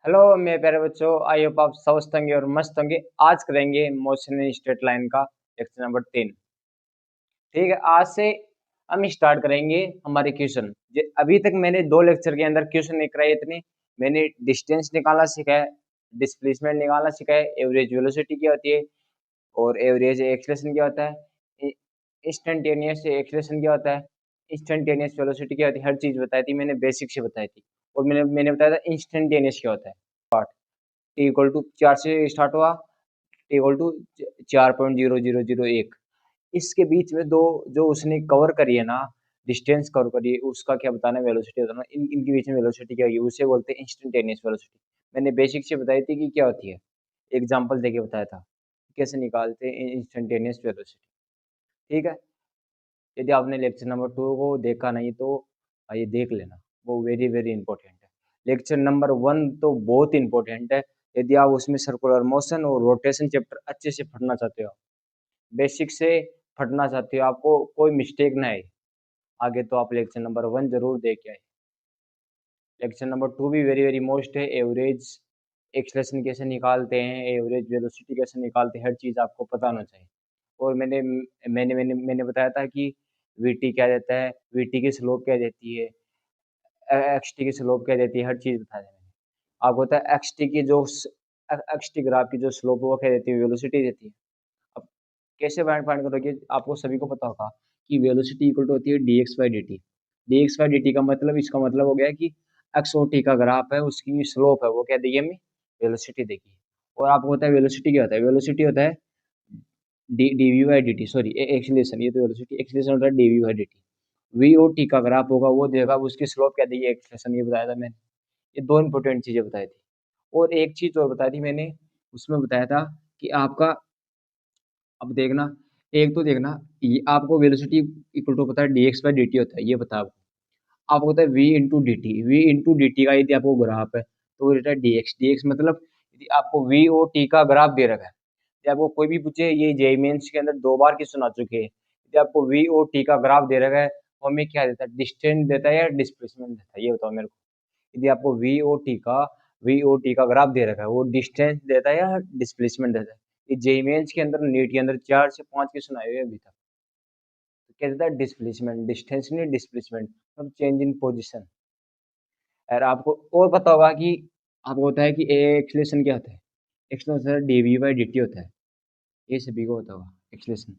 Hello मेरे प्यारे बच्चों, आई होप आप स्वस्थ होंगे और मस्त होंगे। आज करेंगे मोशन इन स्ट्रेट लाइन का लेक्चर नंबर 3। ठीक है, आज से हम स्टार्ट करेंगे हमारे क्वेश्चन। अभी तक मैंने 2 लेक्चर के अंदर क्वेश्चन नहीं कराए इतने। मैंने डिस्टेंस निकालना सीखा है, डिस्प्लेसमेंट निकालना सीखा है, एवरेज वेलोसिटी क्या होती है और एवरेज एक्सलेशन क्या होता है, इंस्टेंटेनियस एक्सलेशन क्या होता है, इंस्टेंटेनियस वेलोसिटी क्या होती है, हर चीज बताई थी मैंने, बेसिक से बताई थी। और मैंने बताया था इंस्टेंटेनियस क्या होता है। टी इक्वल टू 4 से स्टार्ट हुआ, टी इक्वल टू 4.0001। इसके बीच में दो जो उसने कवर करी है ना, डिस्टेंस कवर करी है, उसका क्या बताना है, वेलोसिटी बताना। इनके बीच में वेलोसिटी क्या होगी, उसे बोलते हैं इंस्टेंटेनियस वेलोसिटी। मैंने बेसिक से बताई थी कि क्या होती है, एग्जांपल देके बताया था कैसे निकालते हैं इंस्टेंटेनियस वेलोसिटी। ठीक है, यदि आपने लेक्चर नंबर 2 को देखा नहीं तो ये देख लेना, वो वेरी वेरी इंपॉर्टेंट है। लेक्चर नंबर 1 तो बहुत इंपॉर्टेंट है। यदि आप उसमें सर्कुलर मोशन और रोटेशन चैप्टर अच्छे से पढ़ना चाहते हो, बेसिक से पढ़ना चाहते हो, आपको कोई मिस्टेक ना आए आगे, तो आप लेक्चर नंबर 1 जरूर देख के आए। लेक्चर नंबर 2 भी वेरी वेरी मोस्ट है। एवरेज एक्सलेशन कैसे निकालते हैं, एवरेज वेलोसिटी कैसे निकालते हैं, हर चीज़ आपको पता होना चाहिए। और मैंने बताया था कि वीटी क्या देता है, वीटी की स्लोप क्या देती है, एक्सटी की स्लोप क्या देती है, हर चीज़ बता दें। आपको पता है एक्सटी की जो एक्सटी ग्राफ की जो स्लोप वो क्या देती है, वेलोसिटी देती है। अब कैसे फाइंड फाइंड करोगे, आपको सभी को पता होगा कि वेलोसिटी इक्वल टू होती है d x by d T. D x by d t का मतलब, इसका मतलब हो गया कि एक्स और टी का ग्राफ है, उसकी स्लोप है, वो क्या देगी हमें, वेलोसिटी देगी। और आपको पता है वेलोसिटी क्या होता है, वेलोसिटी होता है d d v by d t, sorry acceleration, ये तो वेलोसिटी, एक्सीलरेशन होता है d v by d t. V और टी का ग्राफ होगा, वो देगा, उसकी स्लोप क्या देगी, एक्सीलरेशन, ये बताया था मैंने। ये दो इंपॉर्टेंट चीजें बताई थी। और एक चीज और बताई थी मैंने, उसमें बताया था कि आपका, अब देखना, एक तो देखना, ये आपको वेलोसिटी इक्वल टू पता है d x by d t होता है, ये पता है आपको पता है v into d t, v into d t का यदि आपको ग्राफ है तो वो रहता है डी एक्स, डी एक्स मतलब यदि आपको वी और टी का ग्राफ दे रखा है, यदि आपको कोई भी पूछे, ये जेई मेंस के अंदर 2 बार की सुना चुके हैं, यदि आपको वी और टी का ग्राफ दे रखा है, वो हमें क्या देता है, डिस्टेंस देता है या डिस्प्लेसमेंट देता है, ये बताओ मेरे को। यदि आपको वी ओ टी का ग्राफ दे रखा है, वो डिस्टेंस देता है या डिस्प्लेसमेंट देता है। ये जेई मेंस के अंदर, नीट के अंदर 4 से 5 के सुनाए हुए हैं अभी तक। तो क्या देता है, डिस्प्लेसमेंट, डिस्टेंस नहीं डिस्प्लेसमेंट, मतलब चेंज इन पोजिशन। और आपको और पता होगा कि आपको होता है कि एक्सलेशन क्या होता है, acceleration d v by d t होता है, ये सभी को होता होगा एक्सलेशन।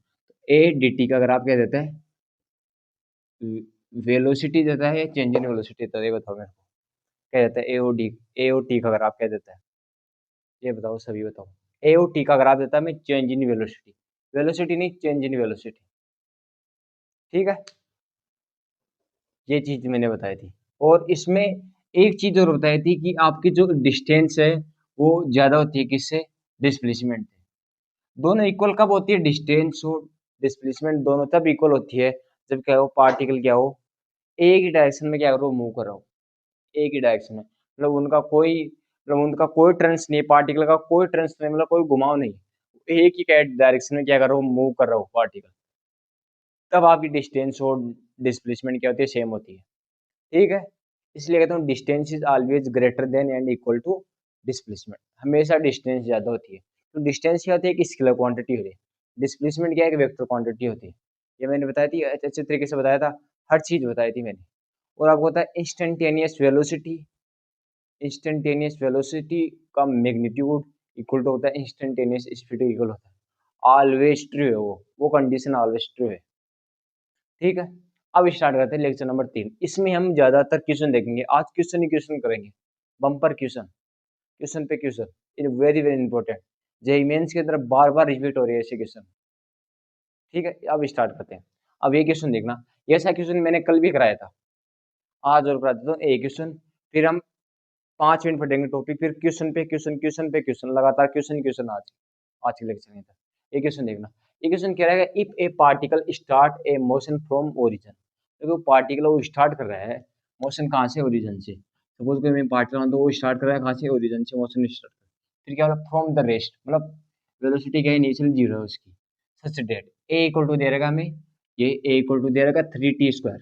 ए डी टी का अगर आप क्या देता है, वेलोसिटी देता है या चेंज इन वेलोसिटी देता है, ये बताओ मेरे को, क्या देता है, ए ओ डी, ए ओ टी का अगर आप क्या देता है, ये बताओ, सभी बताओ। ए ओ टी का अगर आप देता है, मैं चेंज इन वेलोसिटी, वेलोसिटी नहीं, चेंज इन वेलोसिटी। ठीक है, ये चीज मैंने बताई थी। और इसमें एक चीज और बताई थी कि आपकी जो डिस्टेंस है वो ज्यादा होती है किससे, डिस्प्लेसमेंट से। दोनों इक्वल कब होती है, डिस्टेंस और डिस्प्लेसमेंट दोनों तब इक्वल होती है जब क्या हो, पार्टिकल क्या हो, एक ही डायरेक्शन में क्या करो, मूव करो, एक ही डायरेक्शन में, मतलब उनका कोई टर्न्स नहीं, पार्टिकल का कोई टर्न्स नहीं, मतलब कोई घुमाव नहीं, एक ही डायरेक्शन में क्या कर रहा हो, मूव कर रहा हो पार्टिकल, तब आपकी डिस्टेंस और डिस्प्लेसमेंट क्या होती है, सेम होती है। ठीक है, इसलिए कहता हूँ distance is always greater than and equal to displacement, हमेशा डिस्टेंस ज्यादा होती है। तो डिस्टेंस क्या होती है, एक स्केलर क्वांटिटी होती है, डिस्प्लेसमेंट क्या है, एक वेक्टर क्वांटिटी होती है। ये मैंने बताई थी, अच्छे तरीके से बताया था, हर चीज बताई थी मैंने। और आपको पता है इंस्टेंटेनियस वेलोसिटी, इंस्टेंटेनियस वेलोसिटी का मैग्नीट्यूड इक्वल टू होता है इंस्टेंटेनियस स्पीड इक्वल होता है, ऑलवेज ट्रू है वो कंडीशन ऑलवेज ट्रू है। ठीक है, अब स्टार्ट करते हैं लेक्चर नंबर 3। इसमें हम ज्यादातर क्वेश्चन देखेंगे, आज क्वेश्चन ही क्वेश्चन करेंगे, बम्पर क्वेश्चन, क्वेश्चन पे question, in very very important. JEE Mains की तरफ बार बार रिपीट हो रही है ऐसे क्वेश्चन। ठीक है, अब स्टार्ट करते हैं। अब ये क्वेश्चन देखना, ये ऐसा क्वेश्चन मैंने कल भी कराया था, आज और करा देता हूँ एक क्वेश्चन, फिर हम 5 मिनट पढ़ेंगे टॉपिक, फिर क्वेश्चन पे क्वेश्चन, क्वेश्चन पे क्वेश्चन, लगातार क्वेश्चन क्वेश्चन आज के लेक्चर में था। ये क्वेश्चन देखना, ये क्वेश्चन कह रहा है if A particle start A motion from origin, देखो पार्टिकल वो स्टार्ट कर रहा है मोशन कहाँ से, ओरिजिन से। सपोज कोई मैं पार्टिकल हूं, तो वो स्टार्ट कर रहा है कहाँ से, ओरिजिन से मोशन स्टार्ट कर, फिर क्या होगा, फ्रॉम द रेस्ट, मतलब वेलोसिटी क्या है, इनिशियल जीरो है उसकी, सच डेट ए इक्वल टू दे रहेगा हमें, ये ए इक्वल टू दे रहेगा 3t²,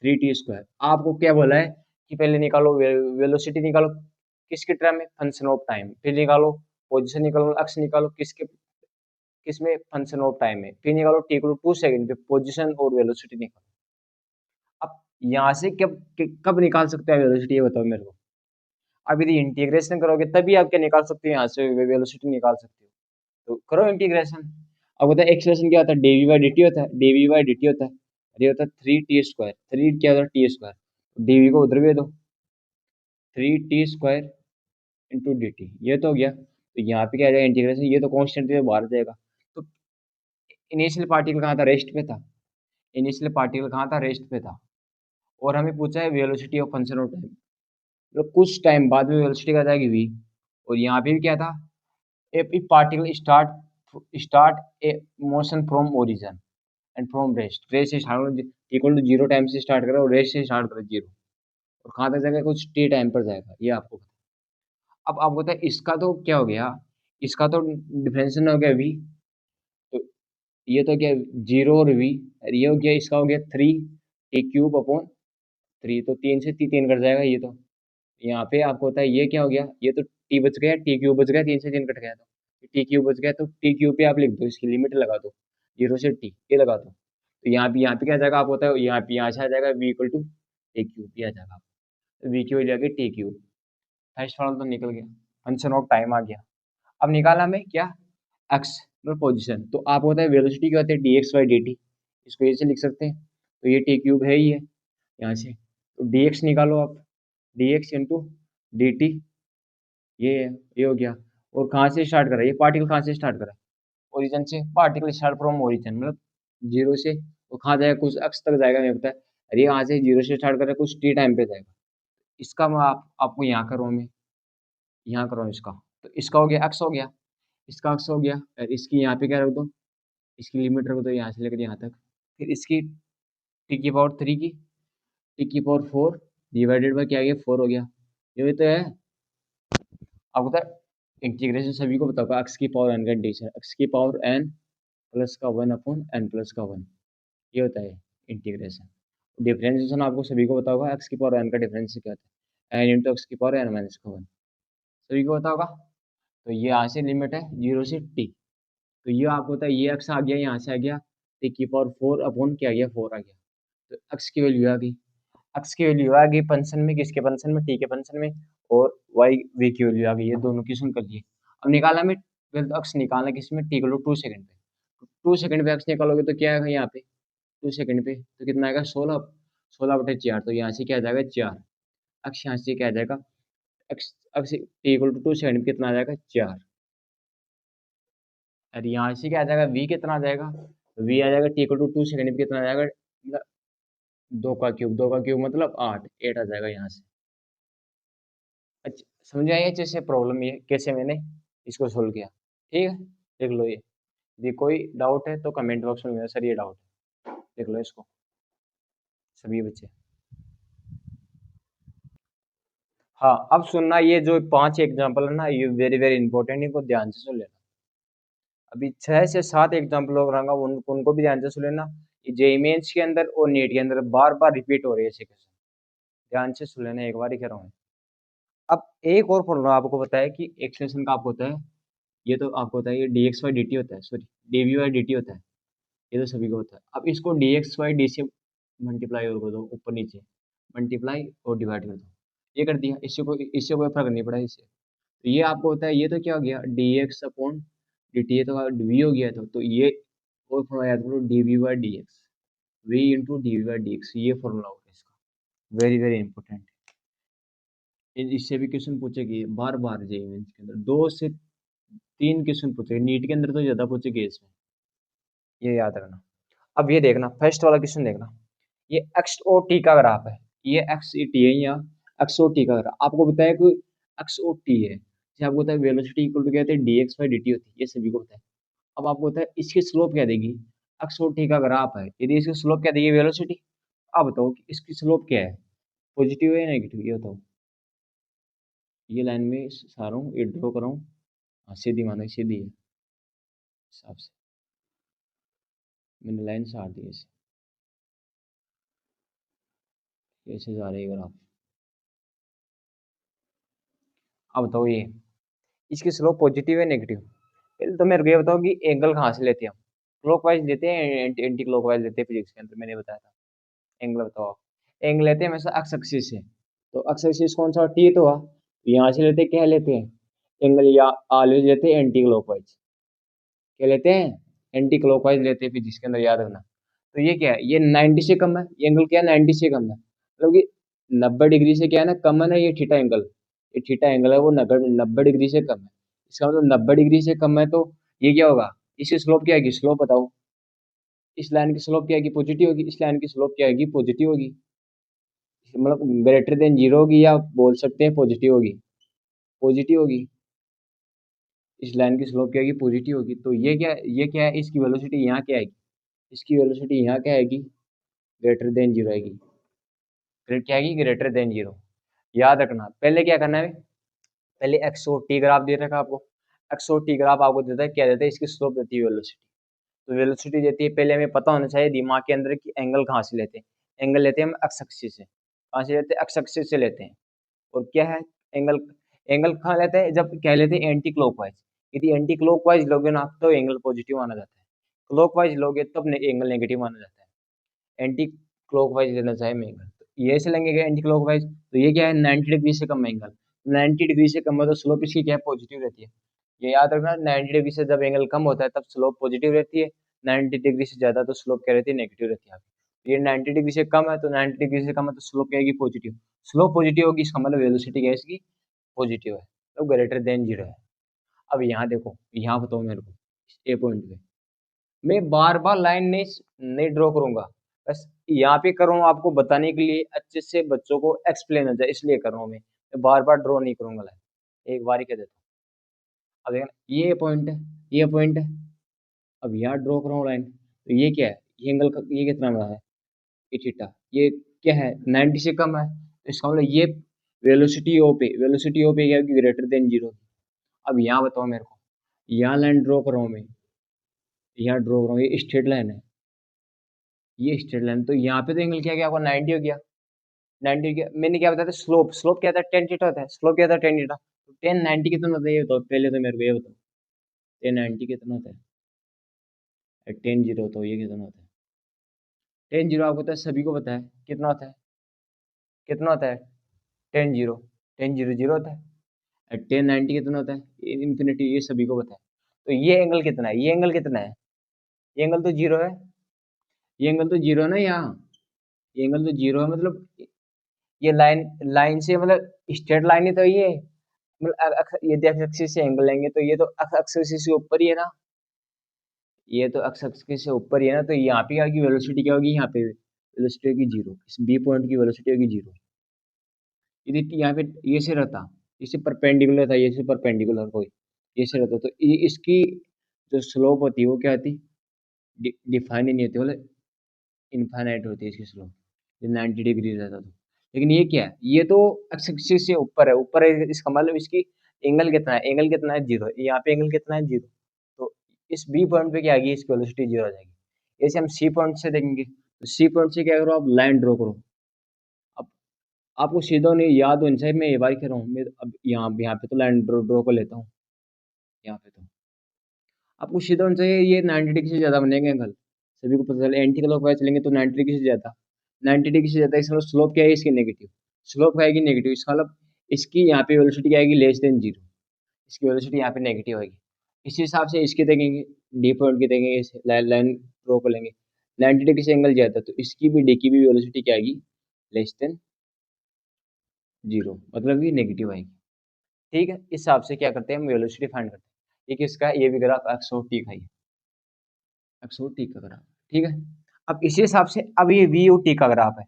3t²। आपको क्या बोला है कि पहले निकालो वेलोसिटी निकालो, किसकी टर्म है, फंक्शन ऑफ टाइम, फिर निकालो पोजीशन, निकालो एक्स, निकालो किसके किसमें, फंक्शन ऑफ टाइम है, फिर निकालो टी इक्वल टू 2 सेकंड पे पोजीशन और वेलोसिटी निकालो। अब यहाँ से कब कब निकाल सकते हो वेलोसिटी, ये बताओ मेरे को। अब यदि इंटीग्रेशन करोगे तभी आप क्या निकाल सकते हो, यहाँ से वेलोसिटी निकाल सकते हो। तो करो इंटीग्रेशन। अब होता है एक्सलेशन क्या होता है, डीवी बाई डी होता है, डीवी बाई डी होता है, और ये होता है 3t², 3 क्या होता है t², डीवी को उधर भी दो, 3t² इंटू डी टी, ये तो हो गया। तो यहाँ पे क्या आ जाएगा इंटीग्रेशन, ये तो कॉन्स्टेंट पे बाहर जाएगा। तो इनिशियल पार्टिकल कहाँ था, रेस्ट पे था, इनिशियल पार्टिकल कहाँ था, रेस्ट पे था। और हमें पूछा है velocity of function of time, मतलब कुछ टाइम बाद में वेलोसिटी क्या आ जाएगी v। और यहाँ पे भी क्या था, if particle start a motion from origin and from rest से स्टार्ट इक्वल टू 0 टाइम से स्टार्ट करा और रेस्ट से स्टार्ट करा 0, और कहाँ तक जाएगा, कुछ t टाइम पर जाएगा, ये आपको पता है। अब आपको पता है इसका तो क्या हो गया, इसका तो डिफरेंशियल हो गया v, तो ये तो क्या 0 और v, और ये हो गया, इसका हो गया 3t³ अपॉन 3, तो 3 से 3 कट जाएगा ये तो। यहाँ पे आपको होता है ये क्या हो गया, ये तो टी बच गया, t³ बच गया, 3 से 3 कट गया, तो t³ बच गया, तो t³ पे आप लिख दो, इसकी लिमिट लगा दो 0 से t, ये लगा दो। तो यहाँ पे क्या आ जाएगा, आपको होता है यहाँ पे, यहाँ से आ जाएगा v इक्वल टू t³ ये आ जाएगा, v की हो जाएगी t³। फर्स्ट वाला तो निकल गया, फंक्शन ऑफ टाइम आ गया। अब निकाला हमें क्या, एक्स मतलब पोजिशन, तो आपको होता है वेलोसिटी क्या होती है, dx/dt, इसको ये से लिख सकते हैं, तो ये t³ है ही है यहाँ से, तो dx निकालो आप, dx इंटू डी टी, ये हो गया। और कहाँ से स्टार्ट करा, ये पार्टिकल कहाँ से स्टार्ट करा, ओरिजिन से, पार्टिकल स्टार्ट फ्रॉम ओरिजिन मतलब 0 से, वो कहाँ जाएगा, कुछ अक्स तक जाएगा, मेरे पता है। अरे यहाँ से 0 से स्टार्ट करा, कुछ टी टाइम पे जाएगा। इसका मैं आपको यहाँ करूँ, मैं यहाँ करूँ इसका, तो इसका हो गया एक्स हो गया, इसका एक्स हो गया, और इसकी यहाँ पे क्या रख दो, इसकी लिमिट रख दो यहाँ से लेकर यहाँ तक, फिर इसकी t⁻³ की t⁻⁴ डिवाइडेड बाय क्या आ गया 4 हो गया, ये भी तो है। आपको पता है इंटीग्रेशन सभी को पता होगा, एक्स की पावर एन का इंटीग्रेशन, एक्स की पावर एन प्लस का 1 अपॉन एन प्लस का 1, ये होता है इंटीग्रेशन। डिफरेंशिएशन आपको सभी को पता होगा, एक्स की पावर एन का डिफरेंस क्या होता है, एन इंटू एक्स की पावर एन माइनस का 1, सभी को पता होगा। तो ये यहाँ से लिमिट है 0 से टी, तो ये आपको पता है ये एक्स आ गया, यहाँ से आ गया t⁻⁴ अपॉन क्या आ गया 4 आ गया, तो एक्स की वैल्यू आ गई, एक्स की वैल्यू आ गई फंक्शन में, किसके फंक्शन में, टी के फंक्शन में, और वाई वी की वैल्यू आ गई, ये दोनों की सुन कर लिए। अब निकाला में ट्वेल्थ अक्स निकालना किसमें, टी को 2 सेकंड पे, 2 सेकंड पे अक्स निकालोगे तो क्या आएगा यहाँ पे, 2 सेकंड पे तो कितना आएगा 16, 16/4, तो यहाँ से क्या आ जाएगा 4, अक्स यहाँ से क्या आ जाएगा, अक्स अक्स टी = 2 सेकंड पे कितना आ जाएगा 4, और यहाँ से क्या आ जाएगा वी कितना आ जाएगा, वी आ जाएगा t = 2 सेकंड पे कितना आ जाएगा, मतलब 2 का क्यूब, 2 का क्यूब मतलब 8, 8 आ जाएगा यहाँ से। अच्छा समझ में आई अच्छे से प्रॉब्लम, ये कैसे मैंने इसको सोल्व किया, ठीक है देख लो ये। यदि कोई डाउट है तो कमेंट बॉक्स में मेरा सर ये डाउट है, देख लो इसको सभी बच्चे। हाँ अब सुनना, ये जो 5 एग्जाम्पल है ना, ये वेरी वेरी इंपॉर्टेंट, इनको ध्यान से सुन लेना। अभी 6 से 7 एग्जाम्पल और रहूंगा, उनको भी ध्यान से सुन लेना। ये जेईई मेंस के अंदर और नीट के अंदर बार बार रिपीट हो रही है ऐसे क्वेश्चन, ध्यान से सुन लेना, एक बार ही कह रहा हूँ। अब एक और फॉर्मूला आपको पता है कि एक्सप्रेशन का आपको होता है, ये तो आपको होता है ये dx/dt होता है, सॉरी dv/dt होता है, ये तो सभी को होता है। अब इसको dx/d से मल्टीप्लाई कर दो, ऊपर नीचे मल्टीप्लाई और डिवाइड कर दो, ये कर दिया, इससे कोई फर्क नहीं पड़ा इससे। तो ये आपको होता है, ये तो क्या हो गया dx/dt, ये तो v हो गया, तो ये और फॉर्मूला याद करो dv/dx, v इंटू dv/dx, ये फॉर्मूला होगा इसका, वेरी वेरी इंपॉर्टेंट। इससे भी क्वेश्चन पूछेगी बार बार जेईई मेंस के अंदर, 2 से 3 क्वेश्चन पूछेगी, नीट के अंदर तो ज्यादा पूछेगी इसमें, ये याद रखना। अब ये देखना फर्स्ट वाला क्वेश्चन देखना, ये एक्स और टी का ग्राफ है, ये एक्स टी है या एक्स और टी का ग्राफ, आपको बताया कि एक्स और टी है, जैसे आपको पता है वेलोसिटी इक्वल टू क्या होता है dx/dt होती है, ये सभी को पता है। अब आपको पता है इसकी स्लोप क्या देगी, एक्स और टी का ग्राफ है, यदि इसकी स्लोप क्या देगी वेलोसिटी, अब बताओ कि इसकी स्लोप क्या है, पॉजिटिव है या नेगेटिव, ये बताओ। ये लाइन में सारा हूँ, ये ड्रॉ कर रहा हूँ, हाँ सीधी मानो सीधी है हिसाब से, मैंने लाइन सार दी ऐसे, ऐसे जा रही है ग्राफ। अब बताओ ये इसकी स्लोप पॉजिटिव है नेगेटिव? पहले तो मेरे को ये बताओ कि एंगल कहाँ से लेते हैं हम? क्लॉकवाइज लेते हैं एंटी क्लॉकवाइज लेते हैं? फिजिक्स के अंदर मैंने बताया था। एंगल बताओ आप। एंगल लेते हैं हमेशा एक्स एक्सिस से। तो एक्स एक्सिस कौन सा? टी तो हुआ। यहाँ से लेते हैं, क्या लेते हैं? एंगल या ऑलवेज लेते हैं एंटी क्लॉकवाइज। क्या लेते हैं? एंटी क्लॉकवाइज लेते हैं फिजिक्स के अंदर, याद रखना। तो ये क्या है? ये 90 से कम है, ये एंगल क्या है? 90 से कम है, मतलब कि 90 डिग्री से क्या है ना, कम है ना ये थीटा एंगल। ये थीटा एंगल है वो 90 डिग्री से कम है। इसका मतलब 90 डिग्री से कम है, तो ये क्या होगा? इसकी स्लोप क्या आएगी? स्लोप बताओ। इस लाइन की स्लोप क्या आएगी? पॉजिटिव होगी। इस लाइन की स्लोप क्या आएगी? पॉजिटिव होगी। मतलब ग्रेटर देन जीरो होगी, या बोल सकते हैं पॉजिटिव होगी। पॉजिटिव होगी। इस लाइन की स्लोप क्या आएगी? पॉजिटिव होगी। तो ये क्या है? इसकी वेलोसिटी यहाँ क्या आएगी? इसकी वेलोसिटी यहाँ क्या आएगी? ग्रेटर देन जीरो आएगी। ग्रेट क्या आएगी? Greater than zero. याद रखना, पहले क्या करना है? पहले एक्स और टी ग्राफ दे रखा है आपको। एक्स और टी ग्राफ आपको देता है, क्या देता है? इसकी स्लोप देती है वेलोसिटी। तो वेलोसिटी देती है, पहले हमें पता होना चाहिए दिमाग के अंदर कि एंगल कहाँ से लेते हैं। एंगल लेते हैं हम एक्स एक्सिस से। कहाँ से लेते हैं? एक्स एक्सिस से लेते हैं। और क्या है? एंगल। एंगल कहाँ लेते हैं? जब क्या लेते हैं? Anti clockwise. यदि एंटी क्लॉकवाइज लोगे ना आप, तो एंगल पॉजिटिव माना जाता है। क्लॉकवाइज लोगे तब एंगल नेगेटिव माना जाता है। एंटी क्लॉकवाइज लेना चाहे मैं एंगल, तो ये से लेंगे एंटी क्लॉकवाइज। तो ये क्या है? 90 डिग्री से कम एंगल। 90 डिग्री से कम है तो स्लोप इसकी क्या है? पॉजिटिव रहती है। ये याद रखना, 90 डिग्री से जब एंगल कम होता है तब स्लोप पॉजिटिव रहती है। 90 डिग्री से ज्यादा तो स्लोप क्या रहती है? नेगेटिव रहती है। ये 90 डिग्री से कम है, तो 90 डिग्री से कम है तो स्लोप क्या आएगी? पॉजिटिव। स्लोप पॉजिटिव होगी, इसका मतलब वेलोसिटी क्या है इसकी? पॉजिटिव है, तो ग्रेटर देन जीरो है। अब यहाँ देखो, यहाँ बताओ मेरे को, ए पॉइंट पे मैं बार बार लाइन नहीं नहीं ड्रॉ करूंगा। बस यहाँ पे कर रहा हूँ आपको बताने के लिए, अच्छे से बच्चों को एक्सप्लेन हो जाए, इसलिए कर रहा हूँ मैं बार बार ड्रॉ नहीं करूंगा लाइन, एक बार ही कह देता हूँ। अब देखना, ये पॉइंट है, ये पॉइंट है। अब यहाँ ड्रॉ कर रहा हूँ लाइन, तो ये क्या है? ये एंगल ये कितना बड़ा है? ये थीटा। ये क्या है? 90 से कम है, तो इसका मतलब ये वेलोसिटी ओ पे क्या होगी? Greater than zero. अब यहाँ बताओ मेरे को, यहाँ लाइन ड्रॉ कर रहा हूँ मैं, यहाँ ड्रॉ कर रहा हूँ, ये स्ट्रेट लाइन है। ये स्ट्रेट लाइन, तो यहाँ पे तो एंगल क्या गया? आपका 90 हो गया। 90 हो गया। मैंने क्या बताया था? स्लोप। स्लोप क्या था? टेन थीटा होता है। स्लोप क्या था? Tan theta. तो टेन 90 कितना होता है ये बताओ, पहले तो मेरे को ये बताओ। टेन 90 कितना होता है? टेन जीरो, तो ये कितना होता है? टेन जीरो आपको पता है, सभी को पता है कितना होता है? कितना होता है? Ten zero. Ten zero zero होता है। टेन 90 कितना होता है? इन्फिनिटी। ये सभी को पता है। तो ये एंगल कितना है? ये एंगल कितना है? ये एंगल तो जीरो है। ये एंगल तो जीरो है ना यहाँ। ये एंगल तो जीरो है, मतलब ये लाइन, लाइन से मतलब स्ट्रेट लाइन ही तो ये, मतलब यदि एक्स एक्सिस से एंगल लेंगे तो ये तो एक्स एक्सिस से ऊपर ही है ना। ये तो एक्स एक्सिस से ऊपर ही है ना, तो यहाँ पे क्या होगी? वेलोसिटी क्या होगी? यहाँ पे वेलोसिटी होगी जीरो। इस बी पॉइंट की वेलोसिटी होगी जीरो। यदि यहाँ पे ये से रहता, इसे परपेंडिकुलर था, ये से परपेंडिकुलर कोई ये से रहता, तो ये इसकी जो स्लोप होती है वो क्या होती? डिफाइन ही नहीं होती, मतलब इनफाइनाइट होती है इसकी स्लोप। ये 90 डिग्री रहता तो। लेकिन ये क्या है? ये तो एक्स एक्सिस से ऊपर है, ऊपर है, इसका मतलब इसकी एंगल कितना है? एंगल कितना है? जीरो। यहाँ पे एंगल कितना है? जीरो। तो इस बी पॉइंट पे क्या आएगी? इसकी वेलोसिटी जीरो आ जाएगी। ऐसे हम सी पॉइंट से देखेंगे, तो सी पॉइंट से क्या करो? आप लाइन ड्रॉ करो। अब आपको सीधा नहीं याद होना चाहिए, मैं ये बात कह रहा हूँ। मैं अब यहाँ पे तो लाइन ड्रॉ ड्रॉ कर लेता हूँ। यहाँ पे तो आपको सीधा होना चाहिए, ये 90 डिग्री से ज़्यादा बनेगा एंगल। सभी को पता चले, एंटी क्लॉकवाइज चलेंगे तो 90 डिग्री से ज़्यादा। 90 डिग्री से ज़्यादा, इसका स्लोप क्या है इसकी? नेगेटिव। स्लोप क्या आएगी? नेगेटिव। इसका मतलब इसकी यहाँ पे वेलोसिटी क्या आएगी? Less than zero. इसकी वेलोसिटी यहाँ पे नेगेटिव आएगी। इसी हिसाब से इसके देखेंगे, डी पॉइंट की देखेंगे, इसे लाइन ड्रॉ कर लेंगे। 90 डिग्री से एंगल ज़्यादा, तो इसकी भी डी की भी वेलोसिटी क्या आएगी? लेस देन जीरो, मतलब कि नेगेटिव आएगी। ठीक है, इस हिसाब से क्या करते हैं हम? वेलोसिटी फाइंड करते हैं। ये किसका है? ये भी ग्राफ एक्स और टी का ही है। एक्स और टी का ग्राफ। ठीक है। अब इसी हिसाब से अब ये वी ओ टी का ग्राफ है।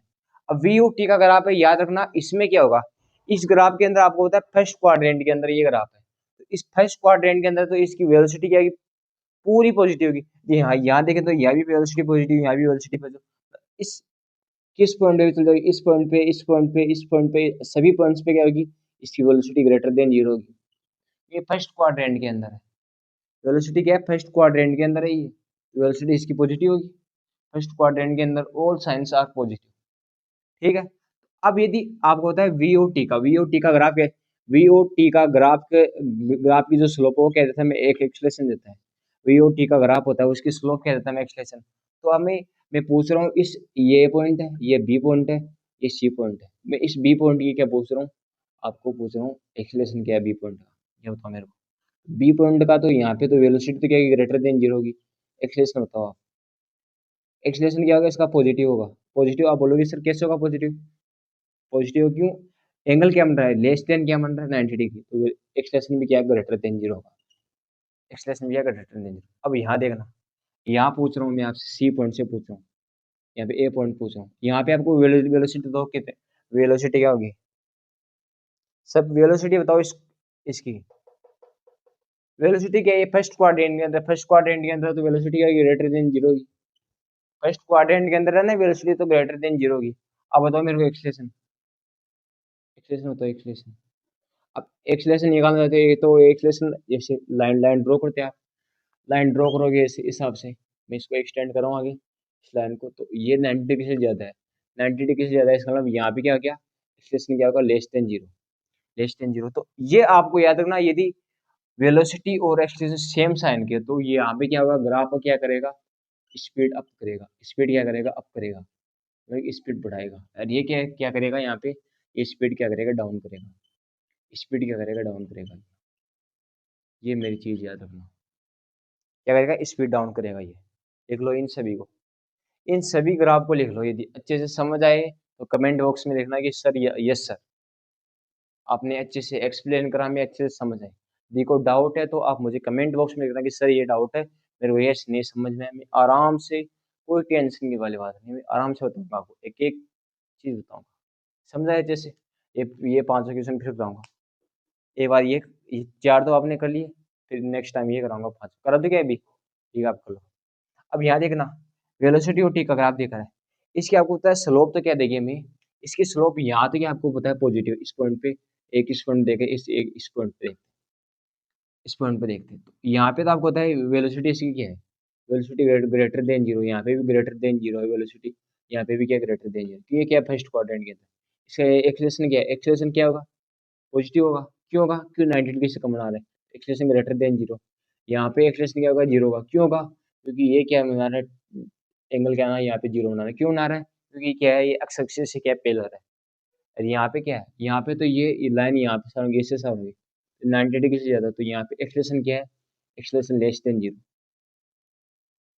अब वी ओ टी का ग्राफ है, याद रखना इसमें क्या होगा? इस ग्राफ के अंदर आपको होता है फर्स्ट क्वाड्रेंट के अंदर ये ग्राफ है, तो इस फर्स्ट क्वाड्रेंट के अंदर तो इसकी वेलोसिटी क्या होगी? पूरी पॉजिटिव होगी। जी हाँ, यहाँ देखें तो यहाँ भी वेलोसिटी पॉजिटिव, यहाँ भी वेलोसिटी पॉजिटिव। इस किस पॉइंट पे चल जाएगी? इस पॉइंट पे, इस पॉइंट पे, इस पॉइंट पे, सभी पॉइंट्स पे क्या होगी? इसकी वेलोसिटी ग्रेटर देन जीरो होगी। ये फर्स्ट क्वाड्रेंट के अंदर है। वेलोसिटी क्या है? फर्स्ट क्वाड्रेंट के अंदर है ये, वेलोसिटी इसकी पॉजिटिव होगी। फर्स्ट क्वाड्रेंट के अंदर ऑल साइंस आर पॉजिटिव। ठीक है। अब यदि आपको होता है वी ओ टी का, वी ओ टी का ग्राफ है, वी ओ टी का ग्राफ की जो स्लोप है वो क्या देता है, हमें एक एक्सलेशन देता है। वी ओ टी का ग्राफ होता है, उसकी स्लोप क्या देता है, हमें एक्सलेशन। तो हमें, मैं पूछ रहा हूँ इस, ये पॉइंट है, ये बी पॉइंट है, ये सी पॉइंट है, मैं इस बी पॉइंट की क्या पूछ रहा हूँ, आपको पूछ रहा हूँ एक्सलेशन क्या है बी पॉइंट का, ये बताओ मेरे को। बी पॉइंट का तो यहाँ पे तो वेलोसिटी तो क्या ग्रेटर देन जीरो होगी, एक्सलेशन बताओ आप। एक्सलेशन क्या होगा, इसका पॉजिटिव होगा। पॉजिटिव आप बोलोगे सर कैसे होगा पॉजिटिव, पॉजिटिव क्यों, एंगल क्या बन रहा है, लेस देन क्या बन रहा है 90 डिग्री, तो एक्सलेशन भी क्या ग्रेटर देन जीरो होगा, एक्सलेशन भी क्या ग्रेटर देन जीरो। अब यहाँ देखना, यहाँ पूछ रहा हूँ मैं आपसे, सी पॉइंट से पूछ रहा हूँ, यहाँ पे ए पॉइंट पूछ रहा हूँ, यहाँ पे आपको वेलोसिटी दो, कितने वेलोसिटी क्या होगी, सब वेलोसिटी बताओ इसकी वेलोसिटी क्या है, फर्स्ट क्वाड्रेंट के अंदर, फर्स्ट क्वाड्रेंट के अंदर तो वेलोसिटी क्या ग्रेटर देन जीरो की, फर्स्ट क्वाड्रेंट के अंदर है ना, वेलोसिटी तो ग्रेटर देन जीरो की। अब बताओ मेरे को एक्सलेशन, एक्सलेशन बताओ एक्सलेशन। अब एक्सलेशन निकालना चाहते हैं तो एक्सलेशन, जैसे लाइन लाइन ड्रॉ करते हैं आप, लाइन ड्रॉ करोगे इस हिसाब से, मैं इसको एक्सटेंड करूँ आगे इस लाइन को, तो ये 90 डिग्री से ज़्यादा है, 90 डिग्री से ज़्यादा है, इसका मतलब यहाँ पे क्या क्या एक्सलेशन क्या होगा, less than zero, less than zero. तो ये आपको याद रखना, यदि वेलोसिटी और एक्सलेशन सेम साइन के, तो ये यहाँ पे क्या होगा, ग्राफ क्या करेगा, स्पीड अप करेगा, स्पीड क्या करेगा, अप करेगा, मतलब स्पीड बढ़ाएगा। और ये क्या क्या करेगा यहाँ पे, ये स्पीड क्या करेगा, डाउन करेगा, स्पीड क्या करेगा, डाउन करेगा। ये मेरी चीज़ याद रखना, क्या करेगा, स्पीड डाउन करेगा ये। लिख लो इन सभी को, इन सभी ग्राफ को लिख लो, यदि अच्छे से समझ आए तो कमेंट बॉक्स में लिखना कि सर यस सर, आपने अच्छे से एक्सप्लेन करा, हमें अच्छे से समझ आए। यदि कोई डाउट है तो आप मुझे कमेंट बॉक्स में लिखना कि सर ये डाउट है, मेरे को यस नहीं समझ में आया। मैं आराम से, कोई टेंशन की वाली बात नहीं, मैं आराम से बताऊंगा आपको, एक एक चीज़ बताऊंगा, समझा है अच्छे से। ये 500 क्वेश्चन फिर बताऊंगा, एक बार ये चार तो आपने कर लिए, फिर नेक्स्ट टाइम ये कराऊंगा 5 करा दो क्या अभी, ठीक है आप कर लो। अब यहाँ देखना, वेलोसिटी और टी का ग्राफ देखा है, इसकी आपको पता है स्लोप तो क्या देगी हमें, इसकी स्लोप यहाँ तक आपको पता है पॉजिटिव, इस पॉइंट पे, एक इस पॉइंट देखे, इस पॉइंट पे, इस पॉइंट पे देखते हैं, तो यहाँ पे तो आपको पता है वेलोसिटी इसकी क्या है, वेलोसिटी ग्रेटर देन जीरो, यहाँ पे भी ग्रेटर देन जीरो है वेलोसिटी, यहाँ पे भी क्या ग्रेटर देन जीरो, तो ये क्या फर्स्ट क्वाड्रेंट के अंदर, इसका एक्सेलेरेशन क्या है, एक्सेलेरेशन क्या होगा, पॉजिटिव होगा। क्यों होगा, क्यों 90 डिग्री से कम बना रहे हैं, एक्सेलेरेशन ग्रेटर देन जीरो। यहाँ पे एक्सेलेरेशन क्या होगा, जीरो होगा। क्यों होगा, क्योंकि ये क्या बना रहा है, एंगल क्या है, यहाँ पे जीरो बना रहा है। क्यों बना रहा है, क्योंकि क्या है, ये एक्स एक्सिस से क्या पेल हो रहा है, और यहाँ पे क्या है, यहाँ पे तो ये लाइन यहाँ पे साउंड इससे साउंड हुई 90 डिग्री से ज़्यादा, तो यहाँ पे एक्सेलेरेशन क्या है, एक्सेलेरेशन लेस देन जीरो।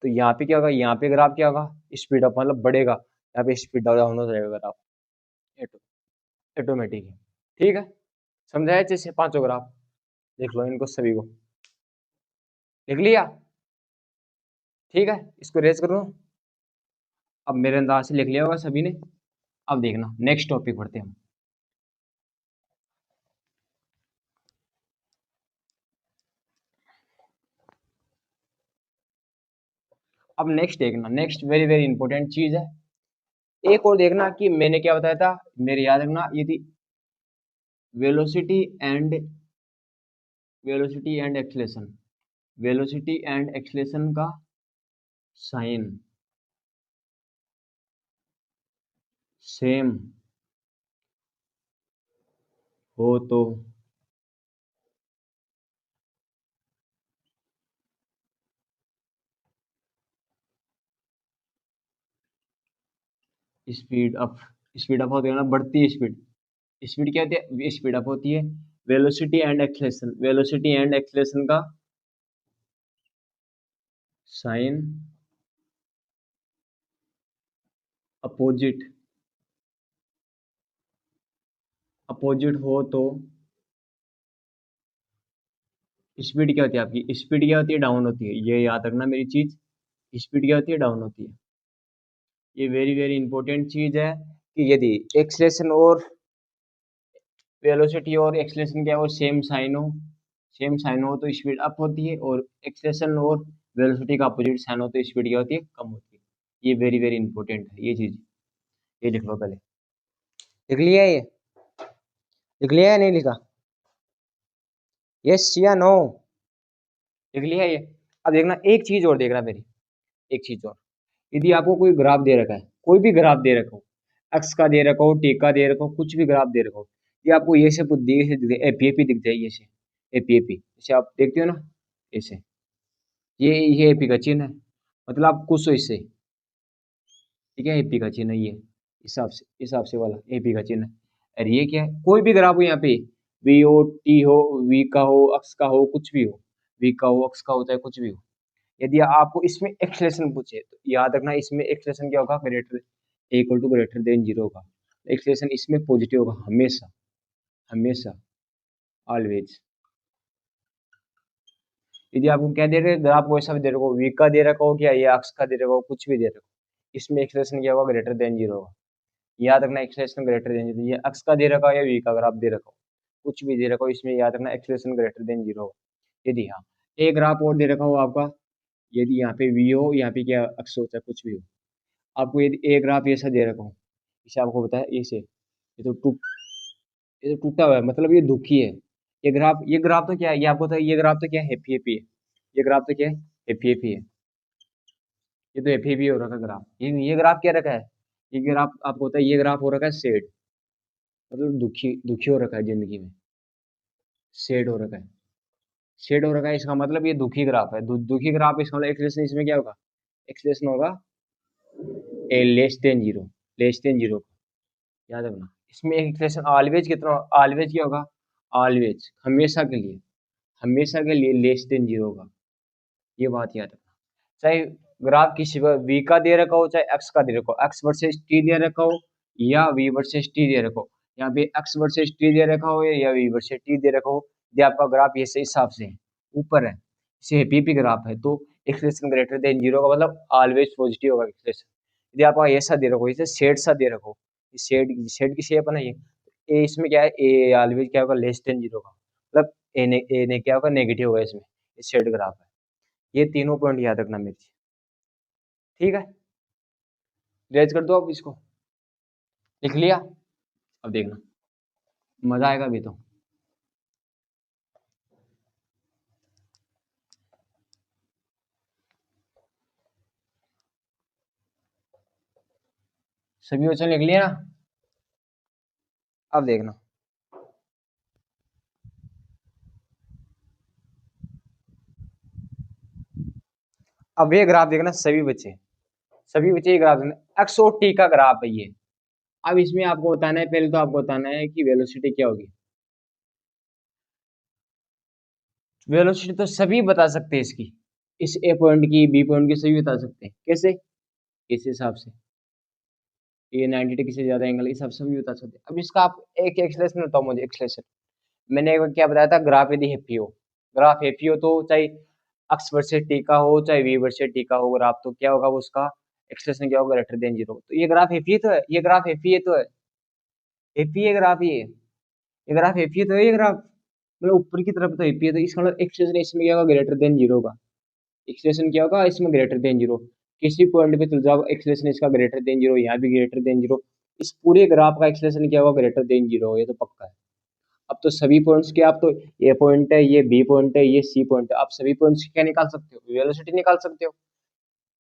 तो यहाँ पे क्या होगा, यहाँ पे ग्राफ क्या होगा, स्पीड अप मतलब बढ़ेगा, यहाँ पे स्पीड डाउन हो जाएगा ग्राफ, ऑटोमेटिक है। ठीक है, समझाया अच्छे से, पांचों ग्राफ देख लो इनको सभी को, लिख लिया, ठीक है, इसको रेज करो। अब मेरे अंदाज से लिख लिया होगा सभी ने। अब देखना नेक्स्ट टॉपिक पढ़ते हैं हम। अब नेक्स्ट देखना, नेक्स्ट वेरी वेरी इंपॉर्टेंट चीज है, एक और देखना कि मैंने क्या बताया था, मेरे याद रखना, यदि velocity and acceleration, velocity and acceleration का साइन सेम हो तो स्पीड अप, स्पीड अप होती है ना, बढ़ती स्पीड, स्पीड क्या होती है, स्पीड अप होती है। Velocity and acceleration, velocity and acceleration का साइन अपोजिट, अपोजिट हो तो स्पीड क्या होती है आपकी, स्पीड क्या होती है, डाउन होती है। ये याद रखना मेरी चीज, स्पीड क्या होती है, डाउन होती है। ये वेरी वेरी इंपॉर्टेंट चीज है कि यदि एक्सलेशन और वेलोसिटी और एक्सलेशन क्या हो, सेम साइन हो, सेम साइन हो तो स्पीड अप होती है, और एक्सलेशन और वेलोसिटी का अपोजिट साइन हो तो स्पीड क्या होती है, कम होती है। ये वेरी वेरी इंपॉर्टेंट है ये चीज, ये लिख लो पहले, लिख लिया ये, लिख लिया या नहीं लिखा, यस या नो, लिख लिया ये। अब देखना एक चीज और देखना मेरी, एक चीज और, यदि आपको कोई ग्राफ दे रखा है, कोई भी ग्राफ दे रखा हो, एक्स का दे रखा हो, टी का दे रखा हो, कुछ भी ग्राफ दे रखा हो, ये आपको ये से एपीएपी दिख जाए, ये से एपीएपी जैसे आप देखते हो ना, ऐसे ये एपी का चिन्ह है, मतलब आप खुश हो इससे। ठीक है, एपी का चिन्ह है ये, हिसाब से वाला एपी का चिन्ह है। और ये क्या है, कोई भी ग्राफ हो यहाँ पे, वी हो, टी हो, वी का हो, अक्स का हो, कुछ भी हो, वी का हो, अक्स का होता है, कुछ भी हो। यदि आपको इसमें एक्सलेशन पूछे तो याद रखना, इसमें एक्सलेशन क्या होगा, greater equal to greater than zero होगा। एक्सलेशन इसमें पॉजिटिव होगा हमेशा, हमेशा, ऑलवेज। यदि आपको क्या दे रहे हैं, ग्राफ को ऐसा भी दे रखो, वी का दे रखा हो क्या, या अक्स का दे रखा हो, कुछ भी दे रखो, इसमें एक्सलेशन क्या होगा, ग्रेटर देन जीरो होगा। याद रखना एक्सलेशन ग्रेटर देन जीरो, ये अक्स का दे रखा हो या वी का ग्राफ दे रखा हो, कुछ भी दे रखा हो, इसमें याद रखना एक्सलेशन ग्रेटर देन जीरो होगा। यदि हाँ, एक ग्राफ और दे रखा हो आपका, यदि यहाँ पे वी हो, यहाँ पे क्या अक्स होता है, कुछ भी हो, आपको यदि एक ग्राफ ऐसा दे रखा हो, इसे आपको बताया ऐसे, ये तो टूटा हुआ है, मतलब ये दुखी है। ये ग्राफ तो क्या है, ये आपको तो ये ग्राफ तो क्या है, हैप्पी हैप्पी है। ये ग्राफ तो क्या है, हैप्पी हैप्पी है। ये तो हैप्पी हैप्पी हो रखा है ग्राफ। ये ग्राफ क्या रखा है, ये ग्राफ आपको होता है, ये ग्राफ हो रखा है सेड, मतलब दुखी दुखी हो रखा है जिंदगी में, सेड हो रखा है। सेड हो रखा है इसका मतलब ये दुखी ग्राफ है। दुखी ग्राफ इसका मतलब एक्सलेशन इसमें क्या होगा, एक्सलेशन होगा A less than zero, less than zero. याद रखना इसमें एक एक्सप्रेशन ऑलवेज कितना, ऑलवेज क्या होगा, ऑलवेज हमेशा के लिए, हमेशा के लिए लेस देन जीरो होगा। ये बात याद रखना। चाहे ग्राफ किसी पर वी का दे रखा हो, चाहे एक्स का दे रखा हो, एक्स वर्सेस टी दे रखा हो या वी वर्सेस टी दे रखा हो, यहाँ पे एक्स वर्सेस टी दे रखा हो या वी वर्सेस टी दे रखा हो, यदि आपका ग्राफ ये सही हिसाब से है, ऊपर है, इसे पीपी ग्राफ है, तो एक्सप्रेशन ग्रेटर देन जीरो का मतलब ऑलवेज पॉजिटिव होगा एक्सप्रेशन। यदि आपका ऐसा दे रखो, इसे शेड सा दे रखो, शेड शेड की शेप है ना ये, ए इसमें क्या है, ए ऑलवेज क्या होगा, लेस देन जीरो का मतलब ए ने क्या होगा, नेगेटिव होगा इसमें, इस शेड ग्राफ है। ये तीनों पॉइंट याद रखना मेरे से, ठीक है। रेज कर दो अब इसको, लिख लिया, अब देखना मजा आएगा अभी तो। सभी क्वेश्चन लिख लिया ना, अब देखना। अब ये ग्राफ देखना सभी बच्चे ये ग्राफ देखना, एक्स और टी का ग्राफ है ये। अब इसमें आपको बताना है, पहले तो आपको बताना है कि वेलोसिटी क्या होगी। वेलोसिटी तो सभी बता सकते हैं इसकी, इस ए पॉइंट की, बी पॉइंट की, सभी बता सकते हैं। कैसे, इस हिसाब से, ये 90 डिग्री से ज्यादा एंगल, इस हिसाब से भी बता सकते हैं। अब इसका आप एक एक्सलेशन बताओ मुझे, एक्सलेशन मैंने एक बार क्या बताया था, ग्राफ यदि हैप्पी हो, ग्राफ हैप्पी हो तो चाहे अक्स वर्सेस टी का हो, चाहे वी वर्सेस टी का हो ग्राफ, तो क्या होगा वो, उसका एक्सलेशन क्या होगा, ग्रेटर देन जीरो। तो ये ग्राफ हैप्पी तो है, ये ग्राफ हैप्पी है तो है, हैप्पी है ग्राफ ये ग्राफ हैप्पी है तो है, ये ग्राफ मतलब ऊपर की तरफ तो हैप्पी है, तो इसका मतलब एक्सलेशन इसमें क्या होगा, ग्रेटर देन जीरो का। एक्सलेशन क्या होगा इसमें, ग्रेटर देन जीरो। किसी पॉइंट पे चल जाओ, एक्सलेशन इसका ग्रेटर देन जीरो, यहाँ भी ग्रेटर देन जीरो, इस पूरे ग्राफ का एक्सलेशन क्या होगा, ग्रेटर देन जीरो, ये तो पक्का है। अब तो सभी पॉइंट्स के, आप तो ये पॉइंट है, ये बी पॉइंट है, ये सी पॉइंट है, आप सभी पॉइंट्स क्या निकाल सकते हो, वेलोसिटी निकाल सकते हो।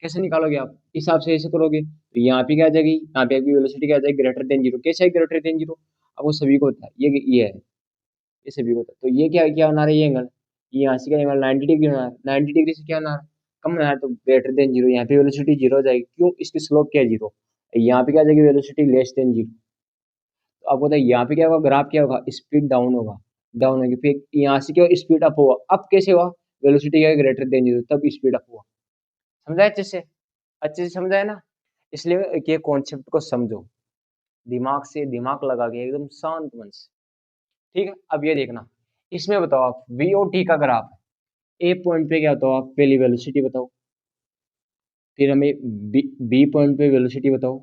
कैसे निकालोगे आप, इस हिसाब से ऐसे करोगे तो यहाँ पे क्या आ जाएगी, यहाँ पे आपकी वेलोसिटी क्या आ जाएगी, ग्रेटर देन जीरो। कैसे है ग्रेटर देन जीरो, अब वो सभी को होता है, ये है, ये सभी को होता है। तो ये क्या क्या बना रहा है, ये एंगल, ये यहाँ से क्या एंगल 90 डिग्री बना रहा है, 90 डिग्री से क्या बना रहा है, कम बना रहा है, तो ग्रेटर देन जीरो, यहाँ पे वेलोसिटी जीरो हो जाएगी, क्यों, इसकी स्लोप क्या है, जीरो। यहाँ पे क्या आ जाएगी, वेलोसिटी लेस देन जीरो। तो आपको बताइए यहाँ पे क्या होगा, ग्राफ क्या होगा, स्पीड डाउन होगा, डाउन होगी, फिर यहाँ से क्या स्पीड अप होगा, अप कैसे हुआ, वेलोसिटी क्या ग्रेटर देन जीरो, तब स्पीड अप हुआ। समझा अच्छे से समझा है ना। इसलिए ये कॉन्सेप्ट को समझो, दिमाग से दिमाग लगा के एकदम शांत मन से, ठीक है। अब ये देखना, इसमें बताओ आप वी और टी का ग्राफ, ए पॉइंट पे क्या बताओ आप, पहली वेलोसिटी बताओ, फिर हमें बी पॉइंट पे वेलोसिटी बताओ,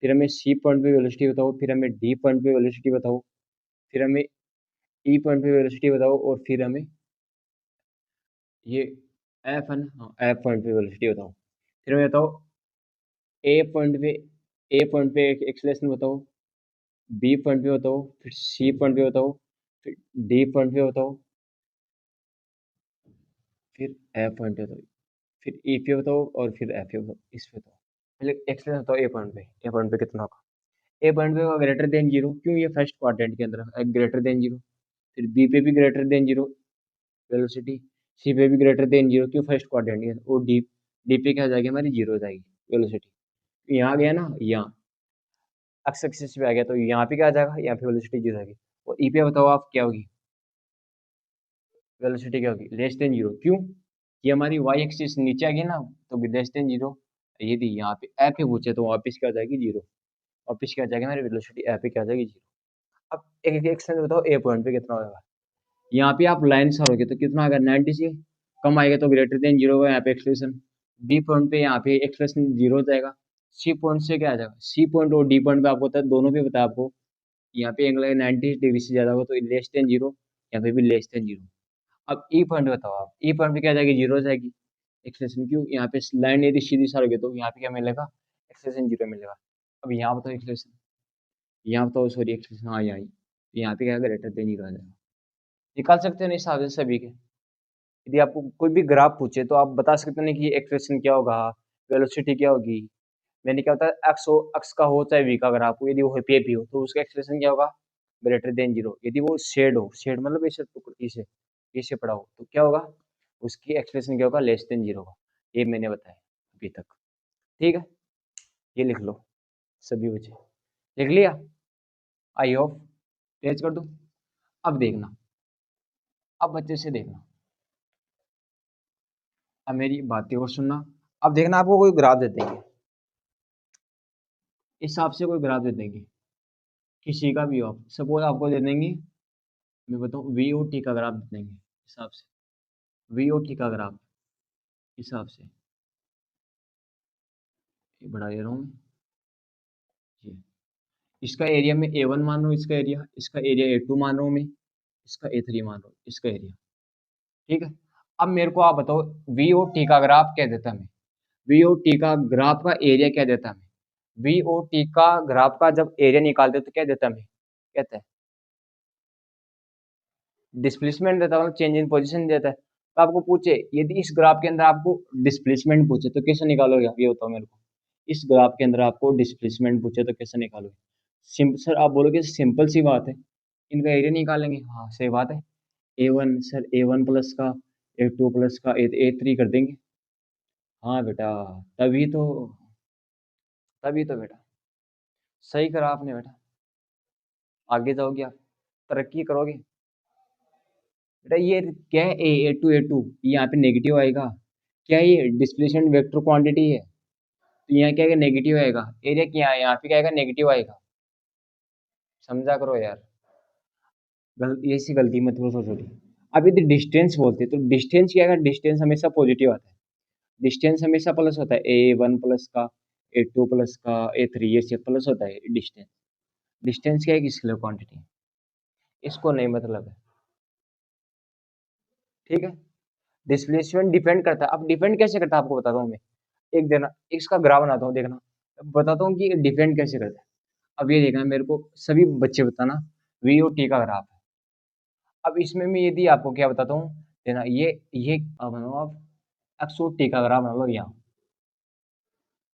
फिर हमें सी पॉइंट पे वेलोसिटी बताओ, फिर हमें डी पॉइंट पे वेलोसिटी बताओ, फिर हमें ई पॉइंट पे वेलोसिटी बताओ, और फिर हमें ये एफ है ना, हाँ एफ पॉइंट पे वेलोसिटी बताओ। फिर हमें बताओ ए पॉइंट पे, ए पॉइंट पे एक एक्सलेशन बताओ, बी पॉइंट पे बताओ, फिर सी पॉइंट पे बताओ, फिर डी पॉइंट पे बताओ, फिर एफ पॉइंट पे बताओ, फिर ई पे बताओ, और फिर एफ पे बताओ, इस पे बताओ। पहले एक्सलेशन बताओ ए पॉइंट पे, ए पॉइंट पे कितना होगा। ए पॉइंट पे ग्रेटर देन जीरो, क्यों? ये फर्स्ट क्वाड्रेंट के अंदर ग्रेटर देन जीरो। फिर बी पे भी ग्रेटर देन जीरो वेलोसिटी, सी पे भी ग्रेटर देन जीरो, क्यों? फर्स्ट क्वाड्रेंट के अंदर। और डी, डी पे क्या हो जाएगी हमारी? जीरो हो जाएगी वेलोसिटी। यहाँ गया ना, यहाँ एक्स एक्सिस पे आ गया, तो यहाँ पे क्या आ जाएगा? यहाँ पे वेलोसिटी जीरो आएगी। और ई पे बताओ आप क्या होगी? वेलोसिटी क्या होगी? लेस देन जीरो, क्यों? ये हमारी वाई एक्सिस नीचे आ गई ना, तो लेस देन जीरो। यदि यहाँ पे ए पे पूछे तो वापस क्या हो जाएगी? जीरो। वापस क्या आ जाएगी हमारी वेलोसिटी? ए पे क्या आ जाएगी? जीरो। अब एक एक सेकंड बताओ, ए पॉइंट पे कितना होगा? यहाँ पे आप लाइन सरोगे तो कितना आएगा? 90 से कम आएगा तो ग्रेटर देन जीरो होगा यहाँ पे एक्सप्रेशन। बी पॉइंट पे यहाँ पे एक्सप्रेशन जीरो हो जाएगा। सी पॉइंट से क्या आ जाएगा? सी पॉइंट और डी पॉइंट पे आपको पता है, दोनों पे पता है आपको, यहाँ पे एंगल 90 डिग्री से ज्यादा होगा तो लेस देन जीरो, यहाँ पे भी लेस देन जीरो। अब ई पॉइंट बताओ आप, ई पॉइंट पे क्या आ जाएगी? जीरो हो जाएगी एक्सप्रेशन, क्यों? यहाँ पे लाइन यदि सीधी सरोगे तो यहाँ पे क्या मिलेगा? एक्सप्रेशन जीरो मिलेगा। अब यहाँ बताओ एक्सप्रेशन, यहाँ बताओ सॉरी एक्सप्रेशन, हाँ यहाँ पे क्या ग्रेटर देन जीरो आ जाएगा। निकाल सकते हैं ना इस हिसाब से सभी के। यदि आपको कोई भी ग्राफ पूछे तो आप बता सकते हैं कि एक्सप्रेशन क्या होगा, वेलोसिटी क्या होगी। मैंने क्या होता है, एक्स हो, एक्स का हो चाहे वी का ग्राफ हो, यदि वो पे भी हो तो उसका एक्सप्रेशन क्या होगा? Greater than zero. यदि वो शेड हो, शेड मतलब इसे इसे पड़ा हो तो क्या होगा? उसकी एक्सप्रेशन क्या होगा? लेस देन जीरो होगा। ये मैंने बताया अभी तक। ठीक है, ये लिख लो सभी बच्चे। लिख लिया? I hope. पेज कर दूं? अब देखना, अब बच्चे से देखना, अब मेरी बातें और सुनना। अब देखना, आपको कोई ग्राफ दे देंगे, इस हिसाब से कोई ग्राफ दे देंगे, किसी का भी हो, सपोज आपको दे देंगे, मैं बताऊँ वी ओ टी का ग्राफ दे देंगे हिसाब से, वी ओ टी का ग्राफ हिसाब से, ये बढ़ा दे रहा हूँ मैं, ये इसका एरिया में ए वन मान रहा हूँ, इसका एरिया ए टू मान रहा हूँ मैं, इसका ए थ्री मान रहा हूँ, इसका एरिया। ठीक है, अब मेरे को आप बताओ वी ओ टी का ग्राफ क्या देता है? वी ओ टी का ग्राफ का एरिया क्या देता है? वी ओ टी का ग्राफ का जब एरिया निकालते तो क्या देता है? कहता है डिस्प्लेसमेंट देता है, मतलब चेंज इन पोजीशन देता है। तो आपको पूछे, यदि इस ग्राफ के अंदर आपको डिस्प्लेसमेंट पूछे तो कैसे निकालोगे आप? ये बताओ मेरे को, इस ग्राफ के अंदर आपको डिस्प्लेसमेंट पूछे तो कैसे निकालोगे? सर आप बोलोगे सिंपल सी बात है, इनका एरिया निकालेंगे। हाँ सही बात है, ए वन सर, ए वन प्लस का ए टू प्लस का ए थ्री कर देंगे। हाँ बेटा, तभी तो, तभी तो बेटा, सही करा आपने बेटा। आगे जाओगे आप, तरक्की करोगे बेटा। ये क्या है? ए टू, यहाँ पे नेगेटिव आएगा। क्या ये डिस्प्लेसमेंट वेक्टर क्वांटिटी है, तो यहाँ क्या आएगा? नेगेटिव आएगा। एरिया क्या है? यहाँ पे क्या आएगा? नेगेटिव आएगा। समझा करो यार, ऐसी गलती मत करो छोटी। अब यदि डिस्टेंस बोलते तो डिस्टेंस क्या आएगा? डिस्टेंस हमेशा पॉजिटिव आता है, डिस्टेंस हमेशा प्लस होता है। ए वन प्लस का, ए टू प्लस का, ए थ्री, ये सब प्लस होता है डिस्टेंस। डिस्टेंस क्या है? कि स्केलर क्वांटिटी, इसको नहीं मतलब है। ठीक है, डिस्प्लेसमेंट डिपेंड करता है। अब डिपेंड कैसे करता है आपको बताता हूँ मैं। एक देना, इसका ग्राफ बनाता हूँ, देखना बताता हूँ कि डिपेंड कैसे करता है। अब ये देखना मेरे को, सभी बच्चे बताना, वी और टी का ग्राफ है। अब इसमें मैं यदि आपको क्या बताता हूँ, देना ये बनाओ आप, एक्स और टी का ग्राफ बना लो यहाँ,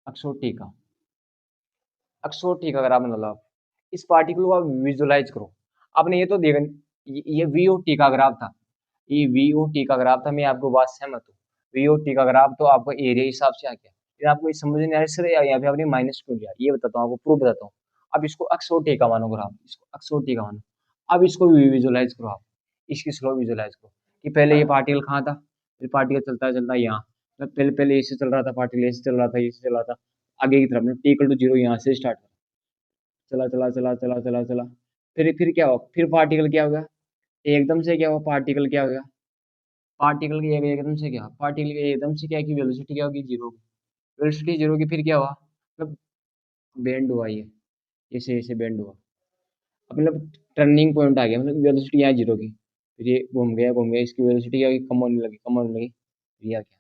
एक्स और टी का, एक्स और टी का ग्राफ बना लो आप। इस पार्टिकल को आप विजुलाइज करो। आपने ये तो देखा, ये वी और टी का ग्राफ था, ये वी ओ टी का ग्राफ था। मैं आपको बात सहमत हूँ, वी ओ टी का ग्राफ तो आपको एरिया हिसाब से आ गया। फिर आपको ये समझ नहीं आ रहा सर यहाँ पे आपने माइनस क्यों किया, ये बताता हूँ आपको, प्रूफ बताता हूँ। अब इसको एक्स ओ टी का मानो ग्राफ, इसको एक्स ओ टी का मानो। अब इसको विजुलाइज करो आप, इसकी स्लो विजुलाइज करो कि पहले ये पार्टिकल कहाँ था, फिर पार्टिकल चलता चलता यहाँ, मतलब पहले पहले ऐसे चल रहा था पार्टिकल, ऐसे चल रहा था, ऐसे चल रहा था, आगे की तरफ टी इक्वल टू जीरो यहाँ से स्टार्ट, चला चला चला चला चला चला, फिर क्या हुआ? फिर पार्टिकल क्या हो गया? एकदम से क्या हुआ? पार्टिकल क्या हो गया? पार्टिकल की एकदम से क्या, पार्टिकल की एकदम से क्या की वेलोसिटी क्या होगी? जीरो। वेलोसिटी जीरो की, फिर क्या हुआ? मतलब बेंड हुआ ये, ऐसे ऐसे बेंड हुआ। अब मतलब टर्निंग पॉइंट आ गया, मतलब वेलोसिटी यहाँ जीरो की, फिर ये घूम गया, इसकी वेलोसिटी क्या होगी? कम होने लगी, कम होने लगी, फिर यहाँ क्या,